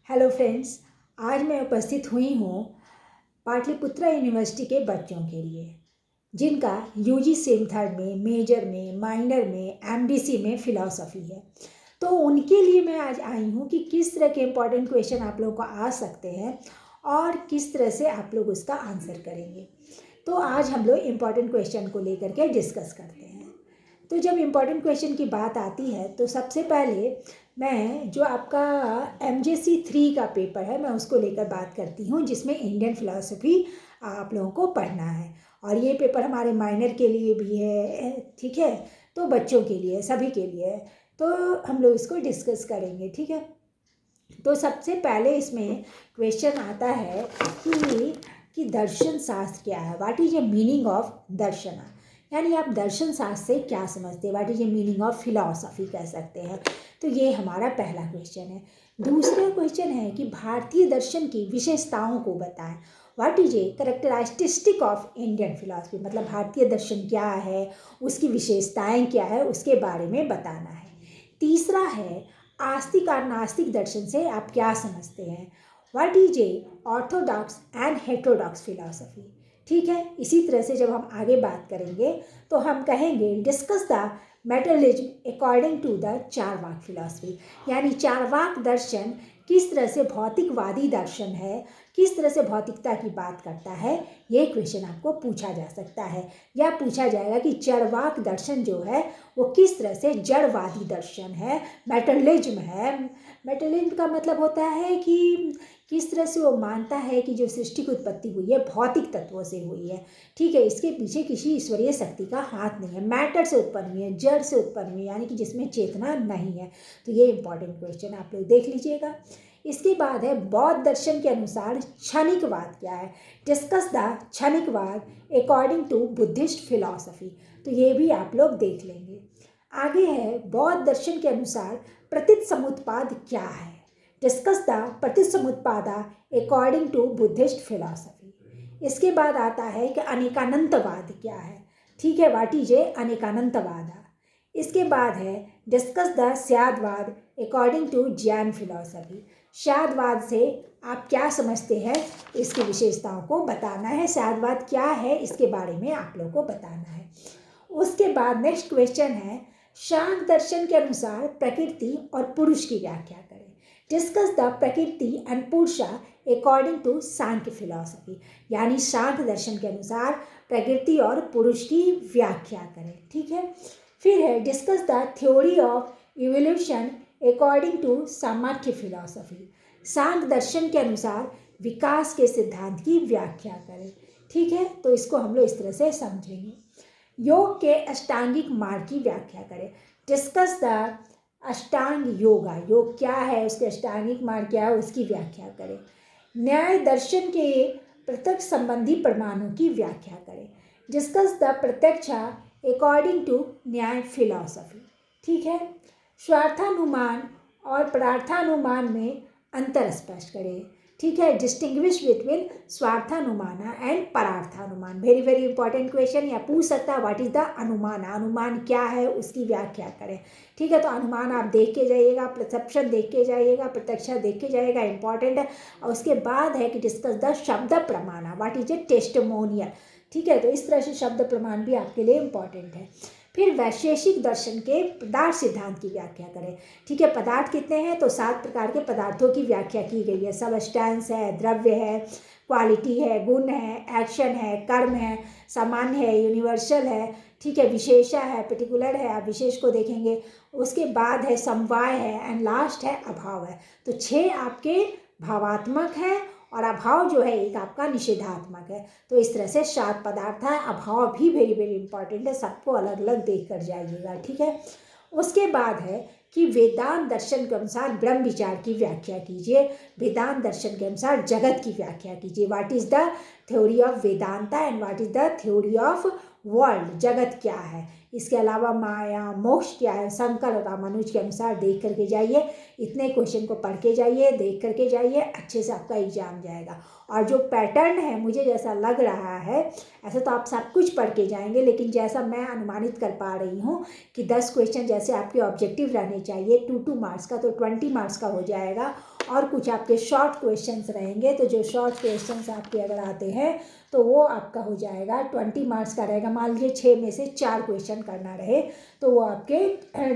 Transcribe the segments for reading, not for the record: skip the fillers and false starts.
Hello friends, आज मैं उपस्थित हुई हूँ पाटलिपुत्रा यूनिवर्सिटी के बच्चों के लिए जिनका यूजी सेम थर्ड में, मेजर में, माइनर में, एमडीसी में फ़िलासफ़ी है। तो उनके लिए मैं आज आई हूँ कि किस तरह के इम्पॉर्टेंट क्वेश्चन आप लोगों को आ सकते हैं और किस तरह से आप लोग उसका आंसर करेंगे। तो आज हम लोग इम्पॉर्टेंट क्वेश्चन को लेकर के डिस्कस करते हैं। तो जब इम्पॉर्टेंट क्वेश्चन की बात आती है तो सबसे पहले मैं जो आपका MJC 3 का पेपर है मैं उसको लेकर बात करती हूँ, जिसमें इंडियन फ़िलासफ़ी आप लोगों को पढ़ना है। और ये पेपर हमारे माइनर के लिए भी है, ठीक है, तो बच्चों के लिए, सभी के लिए है। तो हम लोग इसको डिस्कस करेंगे, ठीक है। तो सबसे पहले इसमें क्वेश्चन आता है कि दर्शन शास्त्र क्या है, what is a meaning of दर्शन, यानी आप दर्शन शास्त्र से क्या समझते हैं, what is a meaning of philosophy कह सकते हैं। तो ये हमारा पहला क्वेश्चन है। दूसरा क्वेश्चन है कि भारतीय दर्शन की विशेषताओं को बताएं, what is A characteristic of Indian philosophy, मतलब भारतीय दर्शन क्या है, उसकी विशेषताएं क्या है, उसके बारे में बताना है। तीसरा है आस्तिक और नास्तिक दर्शन से आप क्या समझते हैं, what is a orthodox and heterodox philosophy, ठीक है। इसी तरह से जब हम आगे बात करेंगे तो हम कहेंगे discuss the materialism according to the Charvaka philosophy, यानी चारवाक दर्शन किस तरह से भौतिकवादी दर्शन है, किस तरह से भौतिकता की बात करता है, ये क्वेश्चन आपको पूछा जा सकता है। या पूछा जाएगा कि चारवाक दर्शन जो है वो किस तरह से जड़वादी दर्शन है, मेटरलिज्म है। मेटरलिज्म का मतलब होता है कि किस तरह से वो मानता है कि जो सृष्टि की उत्पत्ति हुई है भौतिक तत्वों से हुई है, ठीक है, इसके पीछे किसी ईश्वरीय शक्ति का हाथ नहीं है, मैटर से उत्पन्न हुई है, जड़ से उत्पन्न हुई है, यानी कि जिसमें चेतना नहीं है। तो ये इंपॉर्टेंट क्वेश्चन आप लोग देख लीजिएगा। इसके बाद है बौद्ध दर्शन के अनुसार क्षणिकवाद क्या है, डिस्कस द क्षणिकवाद अकॉर्डिंग टू बुद्धिस्ट फिलॉसफी, तो ये भी आप लोग देख लेंगे। आगे है बौद्ध दर्शन के अनुसार प्रतीत समुत्पाद क्या है, डिस्कस द प्रतीत समुत्पादा अकॉर्डिंग टू बुद्धिस्ट फिलॉसफी। इसके बाद आता है कि अनेकानंतवाद क्या है, ठीक है, व्हाट इज ए अनेकानंतवाद। इसके बाद है डिस्कस द स्यादवाद अकॉर्डिंग टू जैन फिलॉसफी, स्यादवाद से आप क्या समझते हैं, इसकी विशेषताओं को बताना है, स्यादवाद क्या है इसके बारे में आप लोगों को बताना है। उसके बाद नेक्स्ट क्वेश्चन है शांख दर्शन के अनुसार प्रकृति और पुरुष की व्याख्या करें, डिस्कस द प्रकृति एंड पुरुषा अकॉर्डिंग टू सांख्य फिलॉसफी, यानी शांख दर्शन के अनुसार प्रकृति और पुरुष की व्याख्या करें, ठीक है। फिर है discuss the theory of evolution according to Samkhya philosophy, Samkhya दर्शन के अनुसार विकास के सिद्धांत की व्याख्या करें, ठीक है। तो इसको हम लोग इस तरह से समझेंगे। योग के अष्टांगिक मार्ग की व्याख्या करें, डिस्कस द अष्टांग योगा, योग क्या है, उसके अष्टांगिक मार्ग क्या है, उसकी व्याख्या करें। न्याय दर्शन के प्रत्यक्ष संबंधी प्रमाणों की व्याख्या करें, discuss the pratyaksha according to Nyaya philosophy, ठीक है। स्वार्थानुमान और परार्थानुमान में अंतर स्पष्ट करें, ठीक है, डिस्टिंग्विश बिटवीन स्वार्थानुमान एंड परार्थानुमान, वेरी वेरी इंपॉर्टेंट क्वेश्चन। या पूछ सकता है व्हाट इज द अनुमान, अनुमान क्या है उसकी व्याख्या करें, ठीक है। तो अनुमान आप देख के जाइएगा, परसेप्शन देख के जाइएगा, प्रत्यक्षा देख के जाइएगा, इंपॉर्टेंट है। और उसके बाद है कि डिस्कस द शब्द प्रमाण, व्हाट इज ए टेस्टिमोनियल, ठीक है। तो इस तरह से शब्द प्रमाण भी आपके लिए इंपॉर्टेंट है। फिर वैशेषिक दर्शन के पदार्थ सिद्धांत की व्याख्या करें, ठीक है। पदार्थ कितने हैं, तो 7 प्रकार के पदार्थों की व्याख्या की गई है, सबस्टेंस है, द्रव्य है, क्वालिटी है, गुण है, एक्शन है, कर्म है, सामान्य है, यूनिवर्सल है, ठीक है, विशेषा है, पर्टिकुलर है, आप विशेष को देखेंगे। उसके बाद है समवाय है एंड लास्ट है अभाव है। तो 6 आपके भावात्मक है और अभाव जो है एक आपका निषेधात्मक है। तो इस तरह से 7 पदार्थ है, अभाव भी वेरी वेरी इंपॉर्टेंट है, सबको अलग अलग देख कर जाइएगा, ठीक है। उसके बाद है कि वेदांत दर्शन के अनुसार ब्रह्म विचार की व्याख्या कीजिए, वेदांत दर्शन के अनुसार जगत की व्याख्या कीजिए, what is the theory of Vedanta and what is the theory of world, जगत क्या है। इसके अलावा माया मोक्ष क्या है, शंकर और रामानुज के अनुसार देख करके जाइए, इतने क्वेश्चन को पढ़ के जाइए, देख करके जाइए, अच्छे से आपका एग्जाम जाएगा। और जो पैटर्न है मुझे जैसा लग रहा है, ऐसे तो आप सब कुछ पढ़ के जाएंगे, लेकिन जैसा मैं अनुमानित कर पा रही हूँ कि 10 क्वेश्चन जैसे आपके ऑब्जेक्टिव रहने चाहिए 2 मार्क्स का, तो 20 मार्क्स का हो जाएगा। और कुछ आपके शॉर्ट क्वेश्चंस रहेंगे। तो जो शॉर्ट क्वेश्चंस आपके अगर आते हैं तो वो आपका हो जाएगा 20 मार्क्स का रहेगा। मान लीजिए 6 में से 4 क्वेश्चन करना रहे तो वो आपके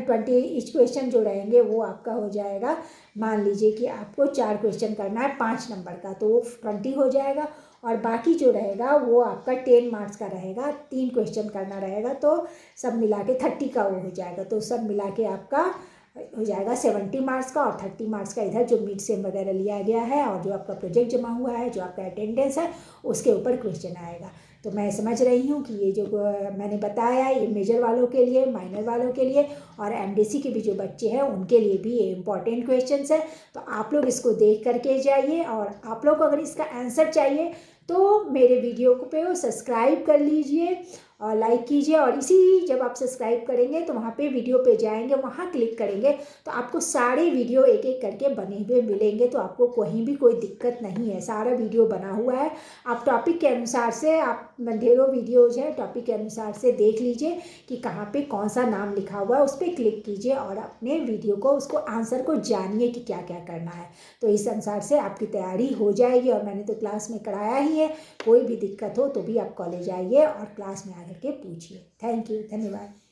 20 ईच क्वेश्चन जो रहेंगे वो आपका हो जाएगा। मान लीजिए कि आपको 4 क्वेश्चन करना है 5 नंबर का, तो वो 20 हो जाएगा। और बाकी जो रहेगा वो आपका 10 मार्क्स का रहेगा, 3 क्वेश्चन करना रहेगा, तो सब मिला के 30 का वो हो जाएगा। तो सब मिला के आपका हो जाएगा 70 मार्क्स का, और 30 मार्क्स का इधर जो मिड सेम वगैरह लिया गया है और जो आपका प्रोजेक्ट जमा हुआ है, जो आपका अटेंडेंस है, उसके ऊपर क्वेश्चन आएगा। तो मैं समझ रही हूँ कि ये जो मैंने बताया ये मेजर वालों के लिए, माइनर वालों के लिए और एमडीसी के भी जो बच्चे हैं उनके लिए भी ये इंपॉर्टेंट क्वेश्चंस है। तो आप लोग इसको देख करके जाइए, और आप लोग को अगर इसका आंसर चाहिए तो मेरे वीडियो को पे सब्सक्राइब कर लीजिए और लाइक कीजिए। और इसी जब आप सब्सक्राइब करेंगे तो वहाँ पे वीडियो पे जाएंगे, वहाँ क्लिक करेंगे तो आपको सारे वीडियो एक एक करके बने हुए मिलेंगे। तो आपको कहीं भी कोई दिक्कत नहीं है, सारा वीडियो बना हुआ है। आप टॉपिक के अनुसार से, आप ढेरों वीडियोज़ हैं, टॉपिक के अनुसार से देख लीजिए कि कहाँ पे कौन सा नाम लिखा हुआ है, उस पर क्लिक कीजिए और अपने वीडियो को, उसको आंसर को जानिए कि क्या क्या करना है। तो इस अनुसार से आपकी तैयारी हो जाएगी। और मैंने तो क्लास में कराया ही है, कोई भी दिक्कत हो तो भी आप कॉलेज आइए और क्लास में आकर के पूछिए। थैंक यू, धन्यवाद।